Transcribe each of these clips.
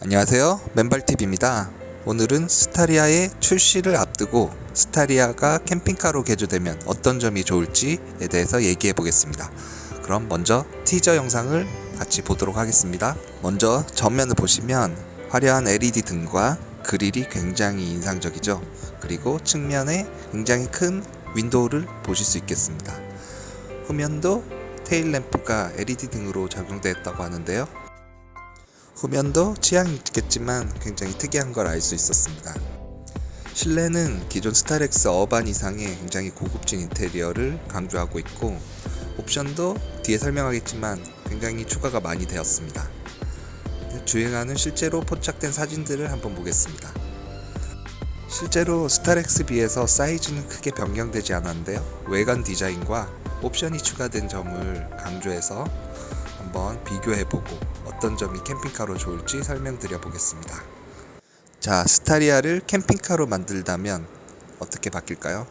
안녕하세요, 맨발TV입니다. 오늘은 스타리아의 출시를 앞두고 스타리아가 캠핑카로 개조되면 어떤 점이 좋을지에 대해서 얘기해 보겠습니다. 그럼 먼저 티저 영상을 같이 보도록 하겠습니다. 먼저 전면을 보시면 화려한 LED 등과 그릴이 굉장히 인상적이죠. 그리고 측면에 굉장히 큰 윈도우를 보실 수 있겠습니다. 후면도 테일 램프가 LED 등으로 적용되었다고 하는데요. 후면도 취향이 있겠지만 굉장히 특이한 걸 알 수 있었습니다. 실내는 기존 스타렉스 어반 이상의 굉장히 고급진 인테리어를 강조하고 있고, 옵션도 뒤에 설명하겠지만 굉장히 추가가 많이 되었습니다. 주행하는 실제로 포착된 사진들을 한번 보겠습니다. 실제로 스타렉스 비해서 사이즈는 크게 변경되지 않았는데요, 외관 디자인과 옵션이 추가된 점을 강조해서 한번 비교해보고 어떤 점이 캠핑카로 좋을지 설명드려 보겠습니다. 자, 스타리아를 캠핑카로 만들다면 어떻게 바뀔까요?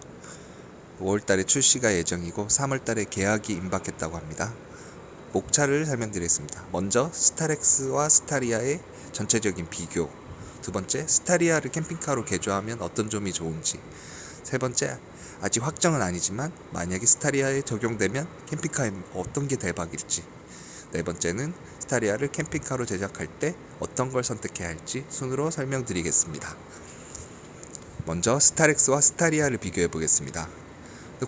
5월달에 출시가 예정이고 3월달에 계약이 임박했다고 합니다. 목차를 설명드리겠습니다. 먼저 스타렉스와 스타리아의 전체적인 비교, 두 번째 스타리아를 캠핑카로 개조하면 어떤 점이 좋은지, 세 번째 아직 확정은 아니지만 만약에 스타리아에 적용되면 캠핑카에 어떤 게 대박일지, 네 번째는 스타리아를 캠핑카로 제작할 때 어떤 걸 선택해야 할지 순으로 설명드리겠습니다. 먼저 스타렉스와 스타리아를 비교해 보겠습니다.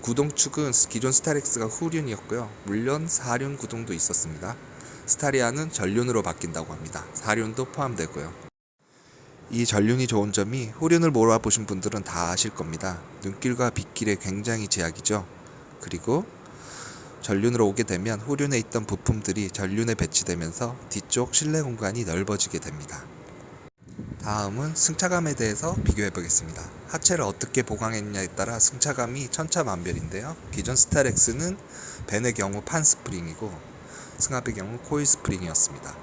구동축은 기존 스타렉스가 후륜이었고요, 물론 4륜 구동도 있었습니다. 스타리아는 전륜으로 바뀐다고 합니다. 4륜도 포함되고요. 이 전륜이 좋은 점이 후륜을 몰아보신 분들은 다 아실 겁니다. 눈길과 빗길에 굉장히 제약이죠. 그리고 전륜으로 오게 되면 후륜에 있던 부품들이 전륜에 배치되면서 뒤쪽 실내 공간이 넓어지게 됩니다. 다음은 승차감에 대해서 비교해 보겠습니다. 하체를 어떻게 보강했냐에 따라 승차감이 천차만별인데요. 기존 스타렉스는 벤의 경우 판 스프링이고 승합의 경우 코일 스프링이었습니다.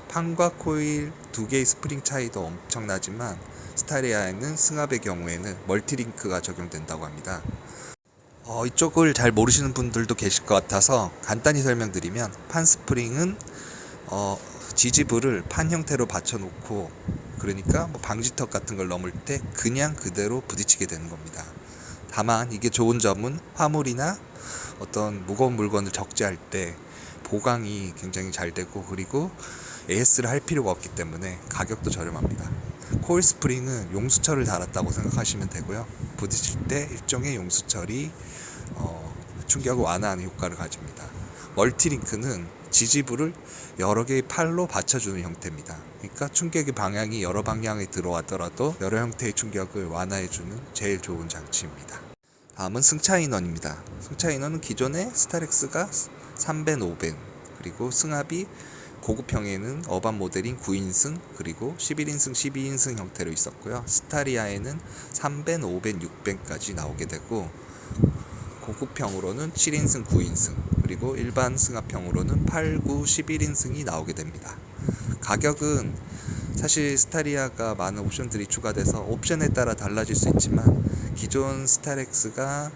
판과 코일 두 개의 스프링 차이도 엄청나지만 스타리아에는 승합의 경우에는 멀티링크가 적용된다고 합니다. 이쪽을 잘 모르시는 분들도 계실 것 같아서 간단히 설명드리면, 판 스프링은 지지부를 판 형태로 받쳐놓고, 그러니까 방지턱 같은 걸 넘을 때 그냥 그대로 부딪히게 되는 겁니다. 다만 이게 좋은 점은 화물이나 어떤 무거운 물건을 적재할 때 보강이 굉장히 잘 되고, 그리고 AS를 할 필요가 없기 때문에 가격도 저렴합니다. 코일 스프링은 용수철을 달았다고 생각하시면 되고요. 부딪힐 때 일종의 용수철이 충격을 완화하는 효과를 가집니다. 멀티링크는 지지부를 여러 개의 팔로 받쳐주는 형태입니다. 그러니까 충격의 방향이 여러 방향에 들어왔더라도 여러 형태의 충격을 완화해주는 제일 좋은 장치입니다. 다음은 승차 인원입니다. 승차 인원은 기존의 스타렉스가 3벤, 5벤, 그리고 승합이 고급형에는 어반 모델인 9인승, 그리고 11인승, 12인승 형태로 있었고요. 스타리아에는 3벤, 5벤, 6벤까지 나오게 되고, 고급형으로는 7인승, 9인승, 그리고 일반 승합형으로는 8, 9, 11인승이 나오게 됩니다. 가격은 사실 스타리아가 많은 옵션들이 추가돼서 옵션에 따라 달라질 수 있지만, 기존 스타렉스가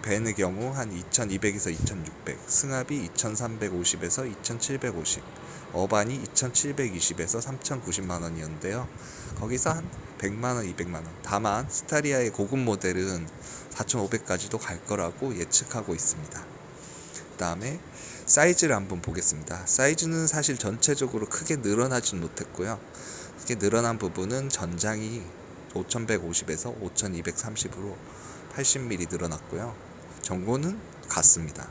벤의 경우 한 2200에서 2600, 승합이 2350에서 2750, 어반이 2720에서 3090만 원이었는데요. 거기서 한 100만 원, 200만 원. 다만 스타리아의 고급 모델은 4500까지도 갈 거라고 예측하고 있습니다. 그 다음에 사이즈를 한번 보겠습니다. 사이즈는 사실 전체적으로 크게 늘어나진 못했고요. 이게 늘어난 부분은 전장이 5150에서 5230으로 80mm 늘어났고요. 전고는 같습니다.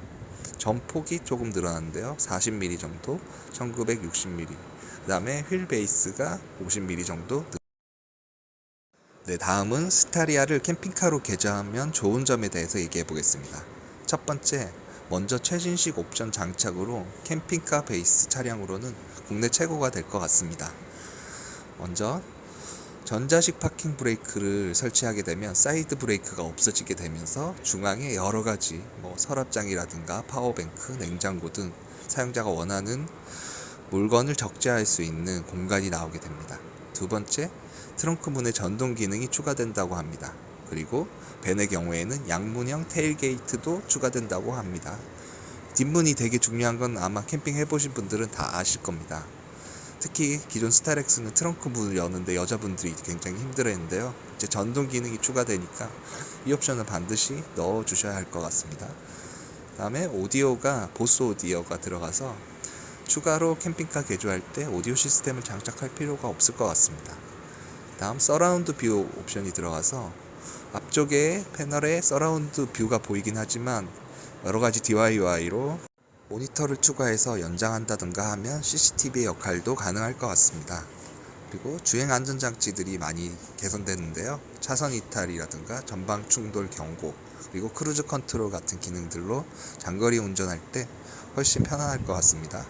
전폭이 조금 늘어났는데요. 40mm 정도, 1960mm. 그 다음에 휠 베이스가 50mm 정도. 네, 다음은 스타리아를 캠핑카로 개조하면 좋은 점에 대해서 얘기해 보겠습니다. 첫 번째, 먼저 최신식 옵션 장착으로 캠핑카 베이스 차량으로는 국내 최고가 될 것 같습니다. 먼저 전자식 파킹 브레이크를 설치하게 되면 사이드 브레이크가 없어지게 되면서 중앙에 여러 가지 서랍장이라든가 파워뱅크, 냉장고 등 사용자가 원하는 물건을 적재할 수 있는 공간이 나오게 됩니다. 두 번째, 트렁크 문의 전동 기능이 추가된다고 합니다. 그리고 벤의 경우에는 양문형 테일게이트도 추가된다고 합니다. 뒷문이 되게 중요한 건 아마 캠핑 해보신 분들은 다 아실 겁니다. 특히 기존 스타렉스는 트렁크 문을 여는데 여자분들이 굉장히 힘들어했는데요. 이제 전동 기능이 추가되니까 이 옵션은 반드시 넣어 주셔야 할 것 같습니다. 다음에 오디오가 보스 오디오가 들어가서 추가로 캠핑카 개조할 때 오디오 시스템을 장착할 필요가 없을 것 같습니다. 다음 서라운드 뷰 옵션이 들어가서 앞쪽에 패널에 서라운드 뷰가 보이긴 하지만 여러가지 DIY로 모니터를 추가해서 연장한다든가 하면 CCTV의 역할도 가능할 것 같습니다. 그리고 주행 안전장치들이 많이 개선되는데요. 차선 이탈이라든가 전방 충돌 경고, 그리고 크루즈 컨트롤 같은 기능들로 장거리 운전할 때 훨씬 편안할 것 같습니다.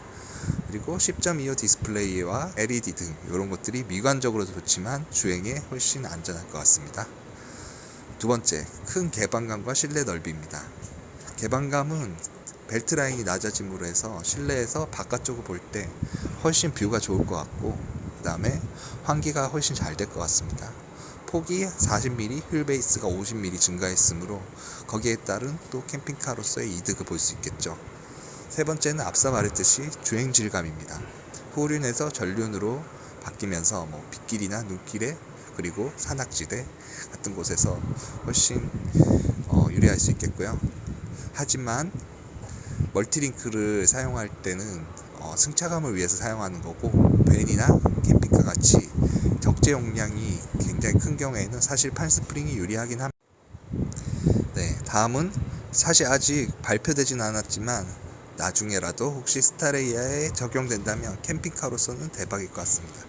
그리고 10.25 디스플레이와 LED 등 이런 것들이 미관적으로도 좋지만 주행에 훨씬 안전할 것 같습니다. 두 번째, 큰 개방감과 실내 넓이입니다. 개방감은 벨트 라인이 낮아짐으로 해서 실내에서 바깥쪽을 볼 때 훨씬 뷰가 좋을 것 같고, 그 다음에 환기가 훨씬 잘 될 것 같습니다. 폭이 40mm, 휠 베이스가 50mm 증가했으므로 거기에 따른 또 캠핑카로서의 이득을 볼 수 있겠죠. 세 번째는 앞서 말했듯이 주행 질감입니다. 후륜에서 전륜으로 바뀌면서 빗길이나 눈길에 그리고 산악지대 같은 곳에서 훨씬 유리할 수 있겠고요. 하지만 멀티링크를 사용할 때는 승차감을 위해서 사용하는 거고, 밴이나 캠핑카 같이 적재 용량이 굉장히 큰 경우에는 사실 판스프링이 유리하긴 합니다. 네, 다음은 사실 아직 발표되진 않았지만 나중에라도 혹시 스타레이아에 적용된다면 캠핑카로서는 대박일 것 같습니다.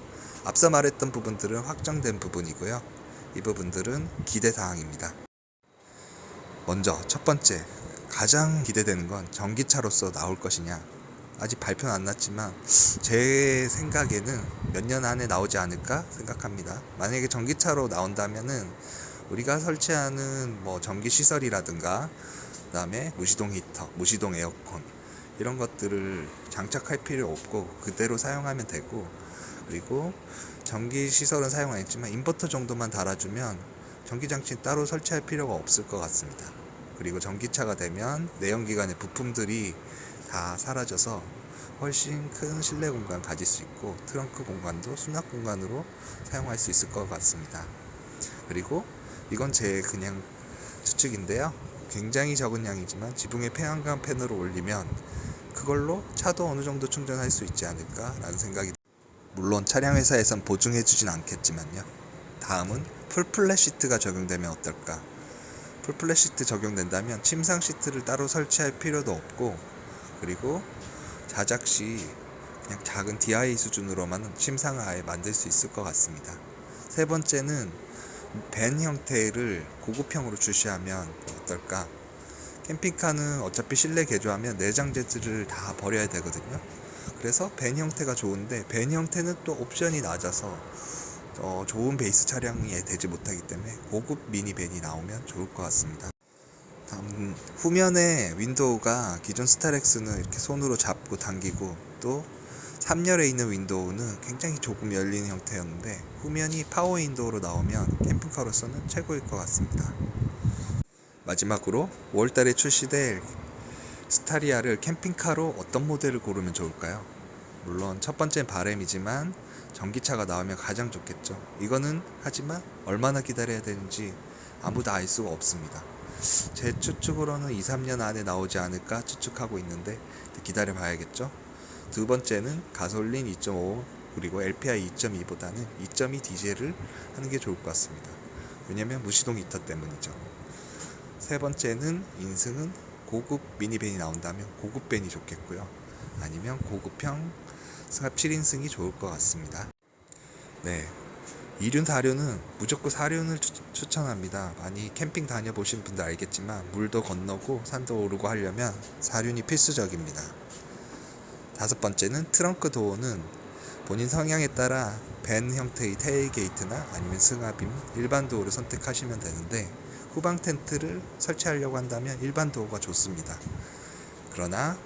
앞서 말했던 부분들은 확정된 부분이고요. 이 부분들은 기대 사항입니다. 먼저 첫 번째, 가장 기대되는 건 전기차로서 나올 것이냐. 아직 발표는 안 났지만 제 생각에는 몇 년 안에 나오지 않을까 생각합니다. 만약에 전기차로 나온다면은 우리가 설치하는 전기 시설이라든가, 그 다음에 무시동 히터, 무시동 에어컨 이런 것들을 장착할 필요 없고 그대로 사용하면 되고, 그리고 전기 시설은 사용 안 했지만 인버터 정도만 달아주면 전기장치는 따로 설치할 필요가 없을 것 같습니다. 그리고 전기차가 되면 내연기관의 부품들이 다 사라져서 훨씬 큰 실내 공간 가질 수 있고, 트렁크 공간도 수납 공간으로 사용할 수 있을 것 같습니다. 그리고 이건 제 그냥 추측인데요. 굉장히 적은 양이지만 지붕에 태양광 패널을 올리면 그걸로 차도 어느 정도 충전할 수 있지 않을까 라는 생각이, 물론 차량 회사에선 보증해 주진 않겠지만요. 다음은 풀플랫 시트가 적용되면 어떨까? 풀플랫 시트 적용된다면 침상 시트를 따로 설치할 필요도 없고, 그리고 자작 시 그냥 작은 DI 수준으로만 침상을 아예 만들 수 있을 것 같습니다. 세 번째는 밴 형태를 고급형으로 출시하면 어떨까? 캠핑카는 어차피 실내 개조하면 내장 재질을 다 버려야 되거든요. 그래서 밴 형태가 좋은데, 밴 형태는 또 옵션이 낮아서 좋은 베이스 차량이 되지 못하기 때문에 고급 미니밴이 나오면 좋을 것 같습니다. 다음, 후면에 윈도우가 기존 스타렉스는 이렇게 손으로 잡고 당기고, 또 3열에 있는 윈도우는 굉장히 조금 열리는 형태였는데 후면이 파워 윈도우로 나오면 캠핑카로서는 최고일 것 같습니다. 마지막으로 5월달에 출시될 스타리아를 캠핑카로 어떤 모델을 고르면 좋을까요? 물론 첫 번째는 바램이지만 전기차가 나오면 가장 좋겠죠. 이거는 하지만 얼마나 기다려야 되는지 아무도 알 수가 없습니다. 제 추측으로는 2-3년 안에 나오지 않을까 추측하고 있는데 기다려 봐야겠죠. 두 번째는 가솔린 2.5 그리고 LPI 2.2보다는 2.2 디젤을 하는 게 좋을 것 같습니다. 왜냐면 무시동 히터 때문이죠. 세 번째는 인승은 고급 미니밴이 나온다면 고급 밴이 좋겠고요. 아니면 고급형 승합 7인승이 좋을 것 같습니다. 네, 2륜 4륜은 무조건 4륜을 추천합니다. 많이 캠핑 다녀보신 분들 알겠지만 물도 건너고 산도 오르고 하려면 4륜이 필수적입니다. 다섯 번째는 트렁크 도어는 본인 성향에 따라 밴 형태의 테일게이트나 아니면 승합임, 일반 도어를 선택하시면 되는데, 후방 텐트를 설치하려고 한다면 일반 도어가 좋습니다. 그러나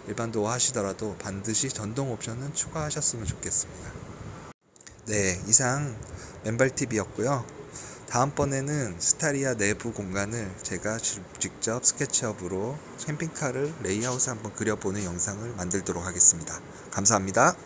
일반 도어 하시더라도 반드시 전동 옵션은 추가하셨으면 좋겠습니다. 네, 이상 맨발TV였고요. 다음번에는 스타리아 내부 공간을 제가 직접 스케치업으로 캠핑카를 레이아웃을 한번 그려보는 영상을 만들도록 하겠습니다. 감사합니다.